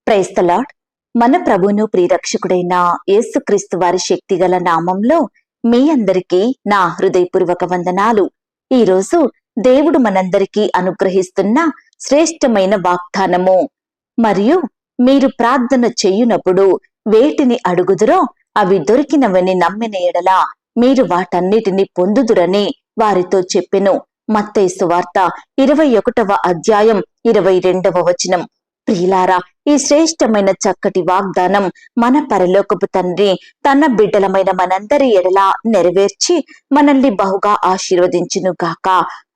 Praise the lord. మన ప్రభువును ప్రియరక్షకుడైన యేసుక్రీస్తు వారి శక్తిగల నామంలో మీ అందరికీ నా హృదయపూర్వక వందనాలు. ఈరోజు దేవుడు మనందరికీ అనుగ్రహిస్తున్న శ్రేష్టమైన వాగ్దానము. మరియు మీరు ప్రార్థన చేయునప్పుడు వేటిని అడుగుదురో అవి దొరికినవని నమ్మిన ఎడల మీరు వాటన్నిటిని పొందుదురని వారితో చెప్పెను. మత్తయి సువార్త 21వ అధ్యాయం 22వ వచనం. ప్రియులారా, ఈ శ్రేష్టమైన చక్కటి వాగ్దానం మన పరలోకపు తండ్రి తన బిడ్డలమైన మనందరి ఎడల నెరవేర్చి మనల్ని బహుగా ఆశీర్వదించును గాక.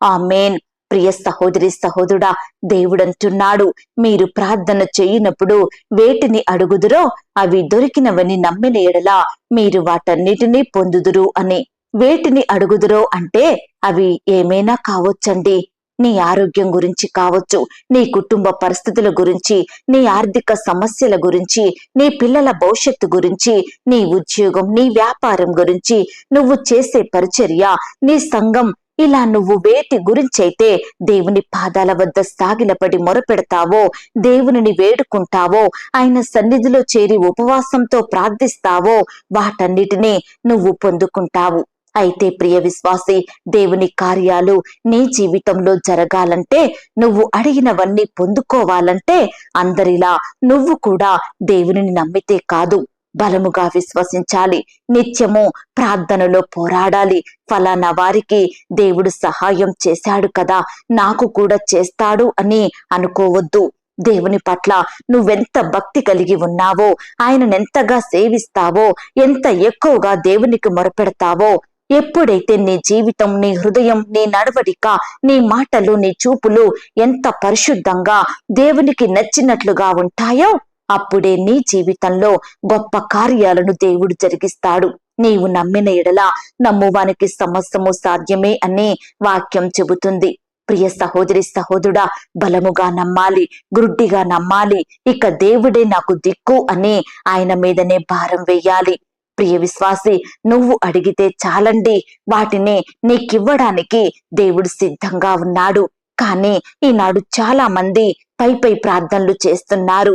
ఆమేన్. ప్రియ సహోదరి సహోదరుడా, దేవుడంటున్నాడు, మీరు ప్రార్థన చేయునప్పుడు వేటిని అడుగుదురో అవి దొరికినవని నమ్మిన ఎడల మీరు వాటన్నిటినీ పొందుదురు అని. వేటిని అడుగుదురో అంటే అవి ఏమైనా కావచ్చండి. నీ ఆరోగ్యం గురించి కావచ్చు, నీ కుటుంబ పరిస్థితుల గురించి, నీ ఆర్థిక సమస్యల గురించి, నీ పిల్లల భవిష్యత్తు గురించి, నీ ఉద్యోగం, నీ వ్యాపారం గురించి, నువ్వు చేసే పరిచర్య, నీ సంఘం, ఇలా నువ్వు వేటి గురించైతే దేవుని పాదాల వద్ద సాగిలపడి మొరపెడతావో, దేవునిని వేడుకుంటావో, ఆయన సన్నిధిలో చేరి ఉపవాసంతో ప్రార్థిస్తావో వాటన్నిటినీ నువ్వు పొందుకుంటావు. అయితే ప్రియ విశ్వాసి, దేవుని కార్యాలు నీ జీవితంలో జరగాలంటే, నువ్వు అడిగినవన్నీ పొందుకోవాలంటే అందరిలా నువ్వు కూడా దేవునిని నమ్మితే కాదు, బలముగా విశ్వసించాలి. నిత్యము ప్రార్థనలో పోరాడాలి. ఫలానా వారికి దేవుడు సహాయం చేశాడు కదా, నాకు కూడా చేస్తాడు అని అనుకోవద్దు. దేవుని పట్ల నువ్వెంత భక్తి కలిగి ఉన్నావో, ఆయననెంతగా సేవిస్తావో, ఎంత ఎక్కువగా దేవునికి మొరపెడతావో, ఎప్పుడైతే నీ జీవితం, నీ హృదయం, నీ నడవడిక, నీ మాటలు, నీ చూపులు ఎంత పరిశుద్ధంగా దేవునికి నచ్చినట్లుగా ఉంటాయో అప్పుడే నీ జీవితంలో గొప్ప కార్యాలను దేవుడు జరిగిస్తాడు. నీవు నమ్మిన ఎడల నమ్మువానికి సమస్తము సాధ్యమే అని వాక్యం చెబుతుంది. ప్రియ సహోదరి సహోదరుడా, బలముగా నమ్మాలి, గుడ్డిగా నమ్మాలి. ఇక దేవుడే నాకు దిక్కు అని ఆయన మీదనే భారం వేయాలి. ప్రియ విశ్వాసి, నువ్వు అడిగితే చాలండి, వాటిని నీకివ్వడానికి దేవుడు సిద్ధంగా ఉన్నాడు. కానీ ఈనాడు చాలా మంది పై ప్రార్థనలు చేస్తున్నారు,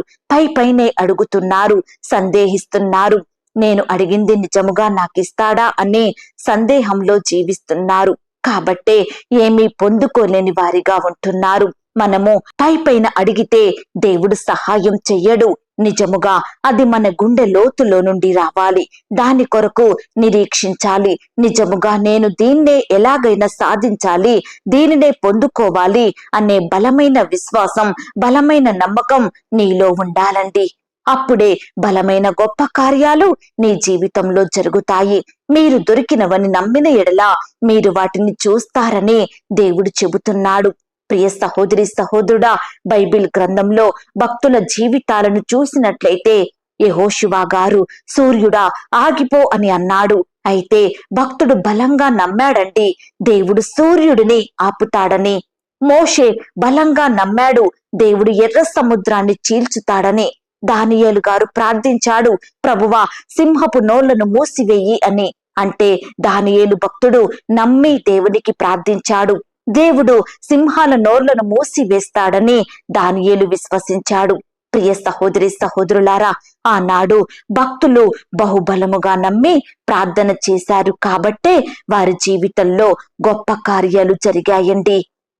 పైనే అడుగుతున్నారు, సందేహిస్తున్నారు. నేను అడిగింది నిజముగా నాకిస్తాడా అనే సందేహంలో జీవిస్తున్నారు. కాబట్టే ఏమీ పొందుకోలేని వారిగా ఉంటున్నారు. మనము పైన అడిగితే దేవుడు సహాయం చెయ్యడు. నిజముగా అది మన గుండె లోతులో నుండి రావాలి. దాని కొరకు నిరీక్షించాలి. నిజముగా నేను దీన్నే ఎలాగైనా సాధించాలి, దీనినే పొందుకోవాలి అనే బలమైన విశ్వాసం, బలమైన నమ్మకం నీలో ఉండాలండి. అప్పుడే బలమైన గొప్ప కార్యాలు నీ జీవితంలో జరుగుతాయి. మీరు దొరికినవని నమ్మిన ఎడల మీరు వాటిని చూస్తారని దేవుడు చెబుతున్నాడు. ప్రియ సహోదరి సహోదరుడా, బైబిల్ గ్రంథంలో భక్తుల జీవితాలను చూసినట్లయితే యెహోషువ గారు, సూర్యుడా ఆగిపో అని అన్నాడు. అయితే భక్తుడు బలంగా నమ్మాడండి, దేవుడు సూర్యుడిని ఆపుతాడని. మోషే బలంగా నమ్మాడు, దేవుడు ఎర్ర సముద్రాన్ని చీల్చుతాడని. దానియేలు గారు ప్రార్థించాడు, ప్రభువా సింహపు నోళ్లను మూసివేయి అని. అంటే దానియేలు భక్తుడు నమ్మి దేవునికి ప్రార్థించాడు. దేవుడు సింహాల నోర్లను మూసివేస్తాడని దానియేలు విశ్వసించాడు. ప్రియ సహోదరి సహోదరులారా, ఆనాడు భక్తులు బహుబలముగా నమ్మి ప్రార్థన చేశారు కాబట్టే వారి జీవితంలో గొప్ప కార్యాలు జరిగాయండి.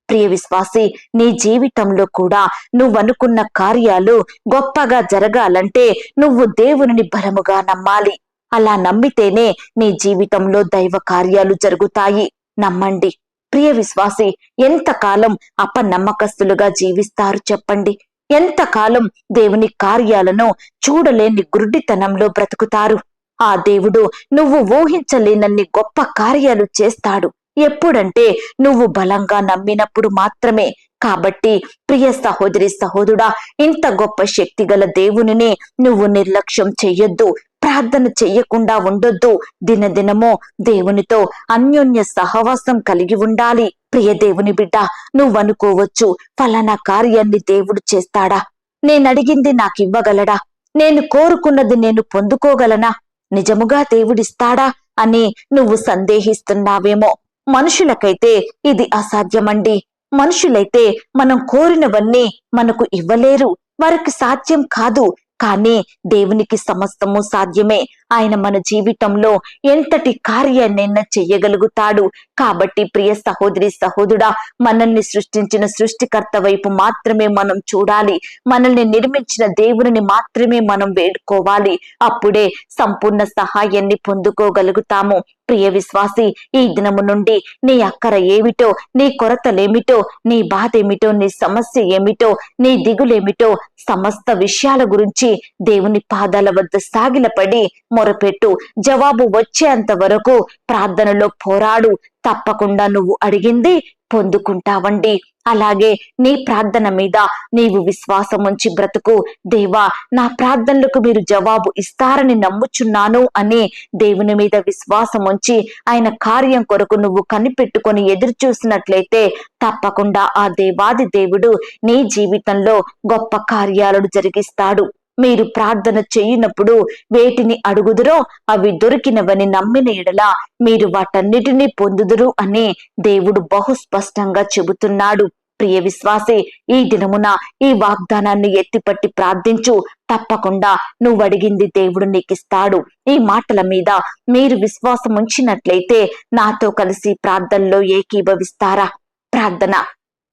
ప్రియ విశ్వాసి, నీ జీవితంలో కూడా నువ్వనుకున్న కార్యాలు గొప్పగా జరగాలంటే నువ్వు దేవునిని బలముగా నమ్మాలి. అలా నమ్మితేనే నీ జీవితంలో దైవ కార్యాలు జరుగుతాయి. నమ్మండి. ప్రియ విశ్వాసి, ఎంతకాలం అపనమ్మకస్తులుగా జీవిస్తారు చెప్పండి? ఎంతకాలం దేవుని కార్యాలను చూడలేని గురుడితనంలో బ్రతుకుతారు? ఆ దేవుడు నువ్వు ఊహించలేనన్ని గొప్ప కార్యాలు చేస్తాడు. ఎప్పుడంటే నువ్వు బలంగా నమ్మినప్పుడు మాత్రమే. కాబట్టి ప్రియ సహోదరి సహోదరుడా, ఇంత గొప్ప శక్తి గల దేవునిని నువ్వు నిర్లక్ష్యం చెయ్యొద్దు. ప్రార్థన చెయ్యకుండా ఉండొద్దు. దినదినము దేవునితో అన్యోన్య సహవాసం కలిగి ఉండాలి. ప్రియ దేవుని బిడ్డ, నువ్వనుకోవచ్చు, ఫలానా కార్యాన్ని దేవుడు చేస్తాడా? నేనడిగింది నాకివ్వగలడా? నేను కోరుకున్నది నేను పొందుకోగలనా? నిజముగా దేవుడిస్తాడా అని నువ్వు సందేహిస్తున్నావేమో. మనుషులకైతే ఇది అసాధ్యమండి. మనుషులైతే మనం కోరినవన్నీ మనకు ఇవ్వలేరు. వారికి సాధ్యం కాదు. కానీ దేవునికి సమస్తము సాధ్యమే. ఆయన మన జీవితంలో ఎంతటి కార్యాన్నైనా చెయ్యగలుగుతాడు. కాబట్టి ప్రియ సహోదరి సహోదరుడా, మనల్ని సృష్టించిన సృష్టికర్త వైపు మాత్రమే మనం చూడాలి. మనల్ని నిర్మించిన దేవుని మాత్రమే మనం వేడుకోవాలి. అప్పుడే సంపూర్ణ సహాయాన్ని పొందుకోగలుగుతాము. ప్రియ విశ్వాసి, ఈ దినము నుండి నీ అక్కర ఏమిటో, నీ కొరతలేమిటో, నీ బాధ ఏమిటో, నీ సమస్య ఏమిటో, నీ దిగులేమిటో, సమస్త విషయాల గురించి దేవుని పాదాల వద్ద సాగిలపడి మొరపెట్టు. జవాబు వచ్చేంత వరకు ప్రార్థనలో పోరాడు. తప్పకుండా నువ్వు అడిగింది పొందుకుంటావండి. అలాగే నీ ప్రార్థన మీద నీవు విశ్వాసం ఉంచి బ్రతుకు. దేవా, నా ప్రార్థనలకు మీరు జవాబు ఇస్తారని నమ్ముచున్నాను అని దేవుని మీద విశ్వాసం ఉంచి ఆయన కార్యం కొరకు నువ్వు కనిపెట్టుకొని ఎదురు చూసినట్లయితే తప్పకుండా ఆ దేవాది దేవుడు నీ జీవితంలో గొప్ప కార్యాలను జరిగిస్తాడు. మీరు ప్రార్థన చేయనప్పుడు వేటిని అడుగుదురో అవి దొరికినవని నమ్మిన ఎడల మీరు వాటన్నిటినీ పొందుదురు అని దేవుడు బహుస్పష్టంగా చెబుతున్నాడు. ప్రియ విశ్వాసి, ఈ దినమున ఈ వాగ్దానాన్ని ఎత్తిపట్టి ప్రార్థించు. తప్పకుండా నువ్వు అడిగింది దేవుడు నీకిస్తాడు. ఈ మాటల మీద మీరు విశ్వాసం ఉంచినట్లయితే నాతో కలిసి ప్రార్థనలో ఏకీభవిస్తారా? ప్రార్థన.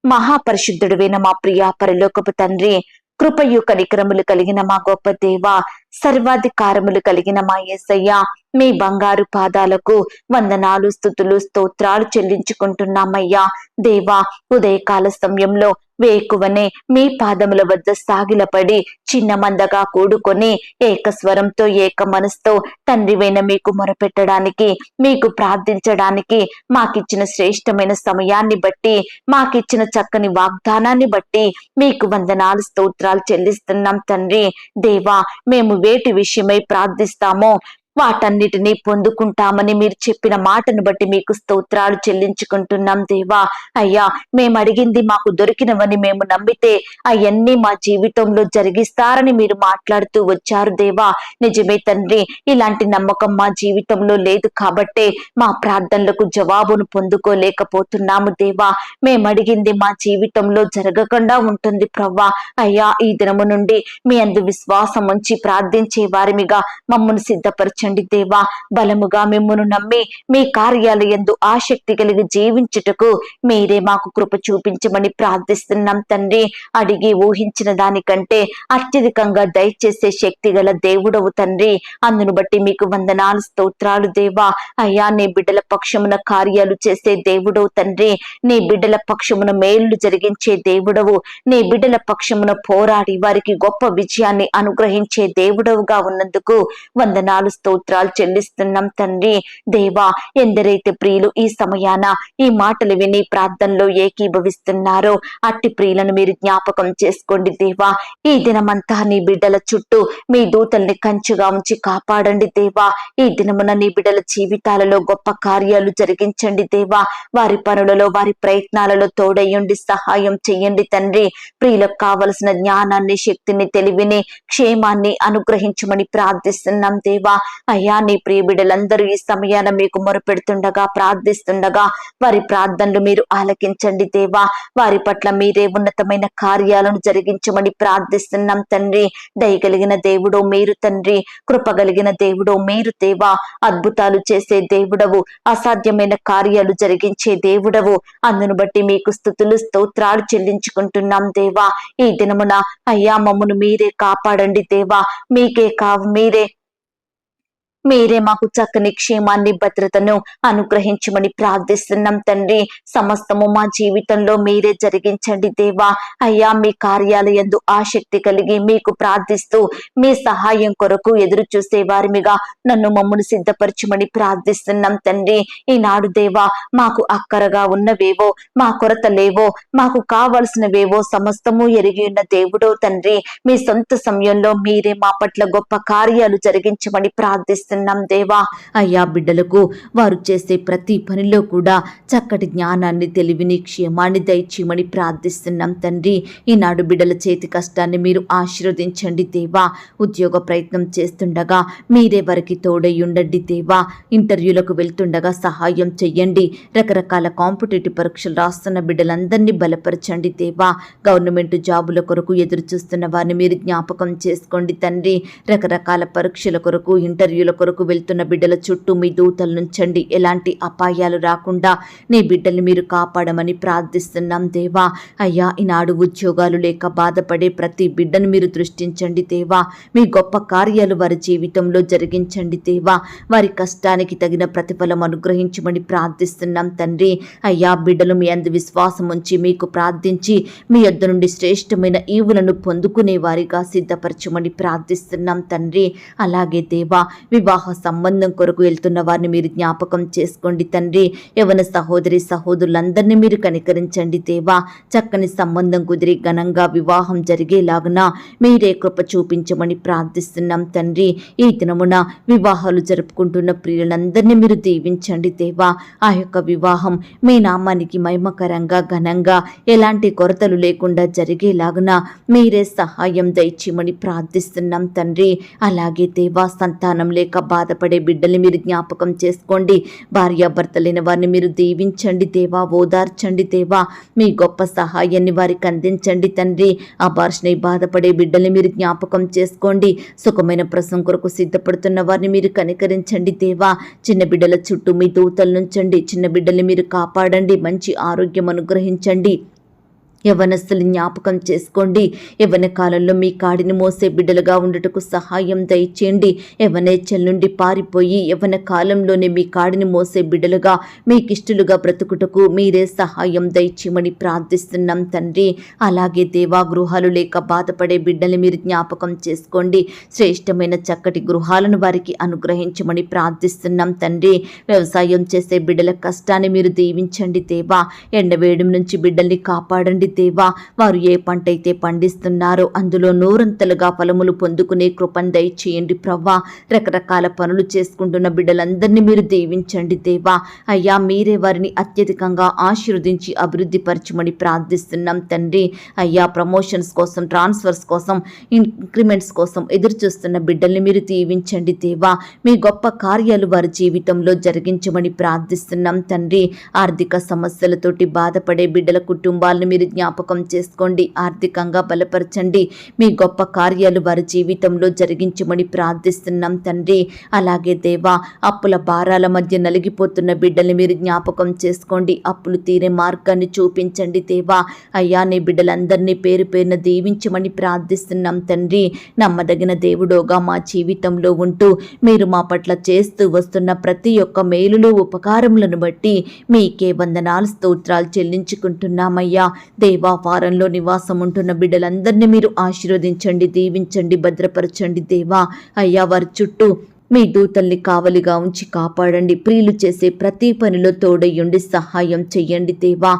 మహాపరిశుద్ధుడువైన మా ప్రియ పరలోకపు తండ్రి, కృపయు కనికరములు కలిగిన మా గొప్ప దేవ, సర్వాధికారములు కలిగిన మా యేసయ్య, మీ బంగారు పాదాలకు వందనాలు, స్తుతులు, స్తోత్రాలు చెల్లించుకుంటున్నామయ్యా. దేవా, ఉదయకాల సమయంలో వేకువనే మీ పాదముల వద్ద సాగిలపడి చిన్న మందగా కూడుకొని ఏకస్వరంతో ఏక మనసుతో తండ్రివైన మీకు మొరపెట్టడానికి, మీకు ప్రార్థించడానికి మాకిచ్చిన శ్రేష్టమైన సమయాన్ని బట్టి, మాకిచ్చిన చక్కని వాగ్దానాన్ని బట్టి మీకు వందనాలు, స్తోత్రాలు చెల్లిస్తున్నాం తండ్రి. దేవా, మేము వేటి విషయమై ప్రార్థిస్తామో వాటన్నిటినీ పొందుకుంటామని మీరు చెప్పిన మాటను బట్టి మీకు స్తోత్రాలు చెల్లించుకుంటున్నాం దేవా. అయ్యా, మేము అడిగింది మాకు దొరికినవని మేము నమ్మితే అవన్నీ మా జీవితంలో జరిగిస్తారని మీరు మాట్లాడుతూ వచ్చారు దేవా. నిజమే తండ్రి, ఇలాంటి నమ్మకం మా జీవితంలో లేదు కాబట్టే మా ప్రార్థనలకు జవాబును పొందుకోలేకపోతున్నాము దేవా. మేము అడిగింది మా జీవితంలో జరగకుండా ఉంటుంది ప్రవ్వా. అయ్యా, ఈ దినము నుండి మీ అందు విశ్వాసం ఉంచి ప్రార్థించే వారిమిగా మమ్మల్ని సిద్ధపరచండి దేవా. బలముగా మిమ్మును నమ్మి మీ కార్యాలయందు ఆసక్తి కలిగి జీవించుటకు మీరే మాకు కృప చూపించమని ప్రార్థిస్తున్నాం తండ్రి. అడిగి ఊహించిన దానికంటే అత్యధికంగా దయచేసే శక్తి గల దేవుడవు తండ్రి. అందును బట్టి మీకు వందనాలు, స్తోత్రాలు దేవా. అయ్యా, నీ బిడ్డల పక్షమున కార్యాలు చేసే దేవుడవు తండ్రి. నీ బిడ్డల పక్షమున మేలు జరిగించే దేవుడవు. నీ బిడ్డల పక్షమున పోరాడి వారికి గొప్ప విజయాన్ని అనుగ్రహించే దేవుడవుగా ఉన్నందుకు వందనాలు, స్తోత్రాలు చెల్లిస్తున్నాం తండ్రి. దేవా, ఎందరైతే ప్రియులు ఈ సమయాన ఈ మాటలు విని ప్రార్థనలో ఏకీభవిస్తున్నారో అట్టి ప్రియులను మీరు జ్ఞాపకం చేసుకోండి దేవా. ఈ దినమంతా నీ బిడ్డల చుట్టూ మీ దూతల్ని కంచుగా ఉంచి కాపాడండి దేవా. ఈ దినమున నీ బిడ్డల జీవితాలలో గొప్ప కార్యాలు జరిగించండి దేవా. వారి పనులలో, వారి ప్రయత్నాలలో తోడయ్యండి, సహాయం చెయ్యండి తండ్రి. ప్రియులకు కావలసిన జ్ఞానాన్ని, శక్తిని, తెలివిని, క్షేమాన్ని అనుగ్రహించమని ప్రార్థిస్తున్నాం దేవా. అయ్యా, నీ ప్రియ బిడ్డలందరూ ఈ సమయాన మీకు మొరపెడుతుండగా, ప్రార్థిస్తుండగా వారి ప్రార్థనలు మీరు ఆలకించండి దేవా. వారి పట్ల మీరే ఉన్నతమైన కార్యాలను జరిగించమని ప్రార్థిస్తున్నాం తండ్రి. దయగలిగిన దేవుడో మీరు తండ్రి, కృపగలిగిన దేవుడో మీరు దేవా. అద్భుతాలు చేసే దేవుడవు, అసాధ్యమైన కార్యాలు జరిగించే దేవుడవు. అందును బట్టి మీకు స్తుతులు, స్తోత్రాలు చెల్లించుకుంటున్నాం దేవా. ఈ దినమున అయ్యా, మమ్మను మీరే కాపాడండి దేవా. మీకే కావు, మీరే మాకు చక్కని క్షేమాన్ని, భద్రతను అనుగ్రహించమని ప్రార్థిస్తున్నాం తండ్రి. సమస్తము మా జీవితంలో మీరే జరిగించండి దేవా. అయ్యా, మీ కార్యాలయందు ఆసక్తి కలిగి మీకు ప్రార్థిస్తూ మీ సహాయం కొరకు ఎదురు చూసే వారిమిగా నన్ను మమ్మను సిద్ధపరచమని ప్రార్థిస్తున్నాం తండ్రి. ఈనాడు దేవా, మాకు అక్కరగా ఉన్నవేవో, మా కొరత లేవో, మాకు కావలసినవేవో సమస్తము ఎరిగి ఉన్న దేవుడో తండ్రి. మీ సొంత సమయంలో మీరే మా పట్ల గొప్ప కార్యాలు జరిగించమని ప్రార్థిస్తున్నాం ప్రార్థిస్తున్నాం దేవా. అయ్యా బిడ్డలకు వారు చేసే ప్రతి పనిలో కూడా చక్కటి జ్ఞానాన్ని, తెలివిని, క్షేమాన్ని దయచేయమని ప్రార్థిస్తున్నాం తండ్రి. ఈనాడు బిడ్డల చేతి కష్టాన్ని మీరు ఆశీర్వదించండి దేవా. ఉద్యోగ ప్రయత్నం చేస్తుండగా మీరే వారికి తోడై ఉండండి దేవా. ఇంటర్వ్యూలకు వెళ్తుండగా సహాయం చెయ్యండి. రకరకాల కాంపిటేటివ్ పరీక్షలు రాస్తున్న బిడ్డలందరినీ బలపరచండి దేవా. గవర్నమెంట్ జాబుల కొరకు ఎదురు చూస్తున్న వారిని మీరు జ్ఞాపకం చేసుకోండి తండ్రి. రకరకాల పరీక్షల కొరకు, ఇంటర్వ్యూల కొరకు వెళ్తున్న బిడ్డల చుట్టూ మీ దూతలు నుంచండి. ఎలాంటి అపాయాలు రాకుండా నీ బిడ్డల్ని మీరు కాపాడమని ప్రార్థిస్తున్నాం దేవా. అయ్యా ఈనాడు ఉద్యోగాలు లేక బాధపడే ప్రతి బిడ్డను మీరు దృష్టించండి దేవా. మీ గొప్ప కార్యాలు వారి జీవితంలో జరిగించండి దేవా. వారి కష్టానికి తగిన ప్రతిఫలం అనుగ్రహించమని ప్రార్థిస్తున్నాం తండ్రి. అయ్యా బిడ్డలు మీ అందు విశ్వాసం ఉంచి మీకు ప్రార్థించి మీ యొద్ద నుండి శ్రేష్టమైన ఈవులను పొందుకునే వారిగా సిద్ధపరచమని ప్రార్థిస్తున్నాం తండ్రి. అలాగే దేవా వివాహ సంబంధం కొరకు వెళ్తున్న వారిని మీరు జ్ఞాపకం చేసుకోండి తండ్రి. యవన సహోదరి సహోదరులందరినీ మీరు కనికరించండి దేవా. చక్కని సంబంధం కుదిరి ఘనంగా వివాహం జరిగేలాగున మీరే కృప చూపించమని ప్రార్థిస్తున్నాం తండ్రి. ఈ దినమున వివాహాలు జరుపుకుంటున్న ప్రియులందరినీ మీరు దీవించండి దేవా. ఆ యొక్క వివాహం మీ నామానికి మహిమకరంగా, ఘనంగా, ఎలాంటి కొరతలు లేకుండా జరిగేలాగున మీరే సహాయం దయచేయమని ప్రార్థిస్తున్నాం తండ్రి. అలాగే దేవా సంతానం లేక బాధపడే బిడ్డల్ని మీరు జ్ఞాపకం చేసుకోండి. భార్యాభర్తలైన వారిని మీరు దీవించండి దేవా, ఓదార్చండి దేవా. మీ గొప్ప సహాయాన్ని వారికి అందించండి తండ్రి. అబార్షణై బాధపడే బిడ్డల్ని మీరు జ్ఞాపకం చేసుకోండి. సుఖమైన ప్రసవం కొరకు సిద్ధపడుతున్న వారిని మీరు కనికరించండి దేవా. చిన్న బిడ్డల చుట్టూ మీ దూతలు నుంచండి. చిన్న బిడ్డల్ని మీరు కాపాడండి. మంచి ఆరోగ్యం అనుగ్రహించండి. యవనస్తులు జ్ఞాపకం చేసుకోండి. యవన కాలంలో మీ కాడిని మోసే బిడ్డలుగా ఉండుటకు సహాయం దయచేయండి. యవనేచ్ఛల నుండి పారిపోయి యవన కాలంలోనే మీ కాడిని మోసే బిడ్డలుగా, మీకిష్టులుగా బ్రతుకుటకు మీరే సహాయం దయచేయమని ప్రార్థిస్తున్నాం తండ్రి. అలాగే దేవా గృహాలు లేక బాధపడే బిడ్డల్ని మీరు జ్ఞాపకం చేసుకోండి. శ్రేష్టమైన చక్కటి గృహాలను వారికి అనుగ్రహించమని ప్రార్థిస్తున్నాం తండ్రి. వ్యవసాయం చేసే బిడ్డల కష్టాన్ని మీరు దీవించండి దేవా. ఎండవేడి నుంచి బిడ్డల్ని కాపాడండి దేవా. వారు ఏ పంట అయితే పండిస్తున్నారో అందులో నూరంతలుగా ఫలములు పొందుకునే కృపను దయచేయండి ప్రవ్వా. రకరకాల పనులు చేసుకుంటున్న బిడ్డలందరినీ మీరు దీవించండి దేవా. అయ్యా మీరే వారిని అత్యధికంగా ఆశీర్వదించి అభివృద్ధి పరచమని ప్రార్థిస్తున్నాం తండ్రి. అయ్యా ప్రమోషన్స్ కోసం, ట్రాన్స్ఫర్స్ కోసం, ఇంక్రిమెంట్స్ కోసం ఎదురు చూస్తున్న బిడ్డల్ని మీరు దీవించండి దేవా. మీ గొప్ప కార్యాలు వారి జీవితంలో జరిగించమని ప్రార్థిస్తున్నాం తండ్రి. ఆర్థిక సమస్యలతోటి బాధపడే బిడ్డల కుటుంబాలను మీరు జ్ఞాపకం చేసుకోండి. ఆర్థికంగా బలపరచండి. మీ గొప్ప కార్యాలు వారి జీవితంలో జరిగించమని ప్రార్థిస్తున్నాం తండ్రి. అలాగే దేవా అప్పుల భారాల మధ్య నలిగిపోతున్న బిడ్డల్ని మీరు జ్ఞాపకం చేసుకోండి. అప్పులు తీరే మార్గాన్ని చూపించండి దేవా. అయ్యా నీ బిడ్డలందరినీ పేరు పేరున దీవించమని ప్రార్థిస్తున్నాం తండ్రి. నమ్మదగిన దేవుడోగా మా జీవితంలో ఉంటూ మీరు మా పట్ల చేస్తూ వస్తున్న ప్రతి ఒక్క మేలులు, ఉపకారములను బట్టి మీకే వందనాలు, స్తోత్రాలు చెల్లించుకుంటున్నామయ్యా. దేవా వారంలో నివాసం ఉంటున్న బిడ్డలందరినీ మీరు ఆశీర్వదించండి, దీవించండి, భద్రపరచండి దేవా. అయ్యా వారి చుట్టూ మీ దూతల్ని కావలిగా ఉంచి కాపాడండి. ప్రియులు చేసే ప్రతి పనిలో తోడయ్యుండి సహాయం చెయ్యండి దేవా.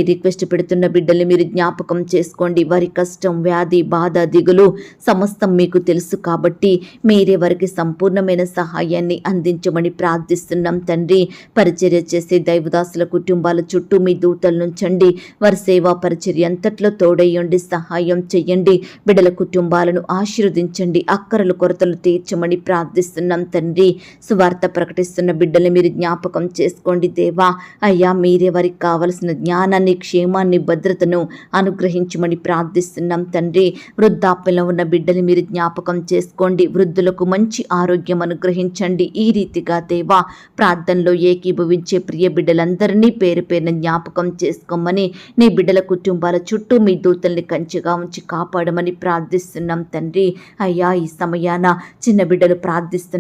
రిక్వెస్ట్ పెడుతున్న బిడ్డల్ని మీరు జ్ఞాపకం చేసుకోండి. వారి కష్టం, వ్యాధి, బాధ, దిగులు సమస్తం మీకు తెలుసు కాబట్టి మీరే వారికి సంపూర్ణమైన సహాయాన్ని అందించమని ప్రార్థిస్తున్నాం తండ్రి. పరిచర్య చేసే దైవదాసుల కుటుంబాల చుట్టూ మీ దూతలు నుంచండి. వారి సేవా పరిచర్య అంతట్లో తోడయ్యుండి సహాయం చెయ్యండి. బిడ్డల కుటుంబాలను ఆశీర్వదించండి. అక్కరలు, కొరతలు తీర్చమని ప్రార్థిస్తున్నాం తండ్రి. సువార్త ప్రకటిస్తున్న బిడ్డల్ని మీరు జ్ఞాపకం చేసుకోండి దేవా. అయ్యా మీరే వారికి కావలసిన జ్ఞానాన్ని, క్షేమాన్ని, భద్రతను అనుగ్రహించమని ప్రార్థిస్తున్నాం తండ్రి. వృద్ధాప్యంలో ఉన్న బిడ్డల్ని మీరు జ్ఞాపకం చేసుకోండి. వృద్ధులకు మంచి ఆరోగ్యం అనుగ్రహించండి. ఈ రీతిగా దేవా ప్రార్థనలో ఏకీభవించే ప్రియ బిడ్డలందరినీ పేరు పేరున జ్ఞాపకం చేసుకోమని, నీ బిడ్డల కుటుంబాల చుట్టూ మీ దూతల్ని కంచెగా ఉంచి కాపాడమని ప్రార్థిస్తున్నాం తండ్రి. అయ్యా ఈ సమయాన చిన్న బిడ్డలు ప్రార్థిస్తుండగా,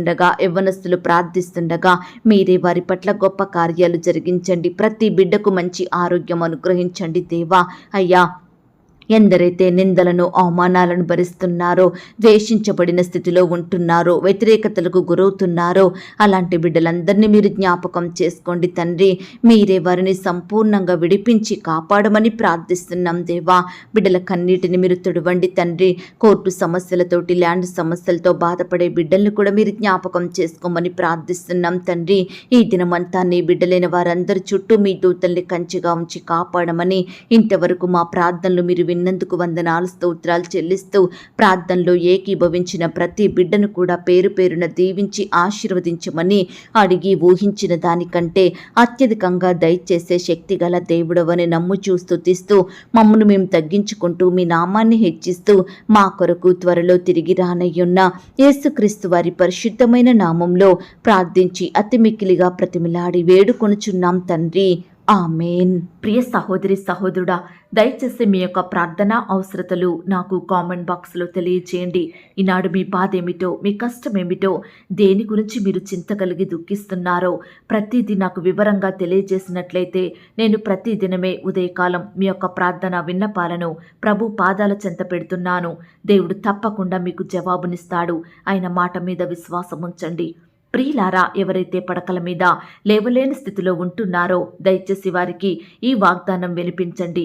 యవ్వనస్తులు ప్రార్థిస్తుండగా మీరే వారి పట్ల గొప్ప కార్యాలు జరిగించండి. ప్రతి బిడ్డకు మంచి ఆరోగ్యం అనుగ్రహించండి దేవా. అయ్యా ఎందరైతే నిందలను అవమానాలను భరిస్తున్నారో, ద్వేషించబడిన స్థితిలో ఉంటున్నారో, వ్యతిరేకతలకు గురవుతున్నారో అలాంటి బిడ్డలందరినీ మీరు జ్ఞాపకం చేసుకోండి తండ్రి. మీరే వారిని సంపూర్ణంగా విడిపించి కాపాడమని ప్రార్థిస్తున్నాం దేవా. బిడ్డల కన్నీటిని మీరు తుడవండి తండ్రి. కోర్టు సమస్యలతోటి, ల్యాండ్ సమస్యలతో బాధపడే బిడ్డల్ని కూడా మీరు జ్ఞాపకం చేసుకోమని ప్రార్థిస్తున్నాం తండ్రి. ఈ దినమంతా నీ బిడ్డలైన వారందరి చుట్టూ మీ దూతల్ని కంచిగా ఉంచి కాపాడమని, ఇంతవరకు మా ప్రార్థనలు మీరు విన్నందుకు వందనాలు స్తోత్రాలు చెల్లిస్తూ, ప్రార్థనలో ఏకీభవించిన ప్రతి బిడ్డను కూడా పేరు పేరున దీవించి ఆశీర్వదించమని అడిగి ఊహించిన దానికంటే అత్యధికంగా దయచేసే శక్తిగల దేవుడవని నమ్ముచూ స్తుతిస్తూ, మమ్మను మేము తగ్గించుకుంటూ మీ నామాన్ని హెచ్చిస్తూ, మా కొరకు త్వరలో తిరిగి రానయ్యున్న యేసుక్రీస్తు వారి పరిశుద్ధమైన నామంలో ప్రార్థించి అతి మిక్కిలిగా ప్రతిమిలాడి వేడుకొనుచున్నాం తండ్రి. ఆమేన్. ప్రియ సహోదరి సహోదరుడా, దయచేసి మీ యొక్క ప్రార్థన అవసరతలు నాకు కామెంట్ బాక్స్లో తెలియచేయండి. ఈనాడు మీ బాధ ఏమిటో, మీ కష్టం ఏమిటో, దేని గురించి మీరు చింత కలిగి దుఃఖిస్తున్నారో ప్రతిదీ నాకు వివరంగా తెలియజేసినట్లయితే నేను ప్రతిదినమే ఉదయకాలం మీ యొక్క ప్రార్థన విన్నపాలను ప్రభు పాదాల చెంత పెడుతున్నాను. దేవుడు తప్పకుండా మీకు జవాబునిస్తాడు. ఆయన మాట మీద విశ్వాసం ఉంచండి. ప్రియులారా, ఎవరైతే పడకల మీద లేవలేని స్థితిలో ఉంటున్నారో దయచేసి వారికి ఈ వాగ్దానం వినిపించండి.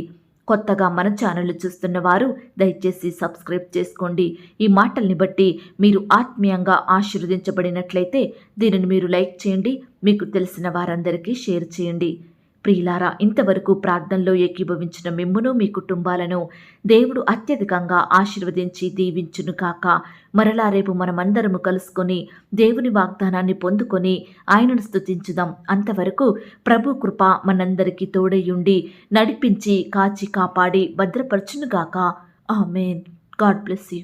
కొత్తగా మన ఛానల్ చూస్తున్న వారు దయచేసి సబ్స్క్రైబ్ చేసుకోండి. ఈ మాటల్ని బట్టి మీరు ఆత్మీయంగా ఆశీర్వదించబడినట్లయితే దీనిని మీరు లైక్ చేయండి, మీకు తెలిసిన వారందరికీ షేర్ చేయండి. ప్రియులారా, ఇంతవరకు ప్రార్థనలో ఏకీభవించిన మిమ్మును, మీ కుటుంబాలను దేవుడు అత్యధికంగా ఆశీర్వదించి దీవించును కాక. మరలా రేపు మనమందరము కలుసుకొని దేవుని వాగ్దానాన్ని పొందుకొని ఆయనను స్తుతించుదాం. అంతవరకు ప్రభు కృప మనందరికీ తోడయుండి నడిపించి కాచి కాపాడి భద్రపరచునుగాక. ఆమేన్. God bless you.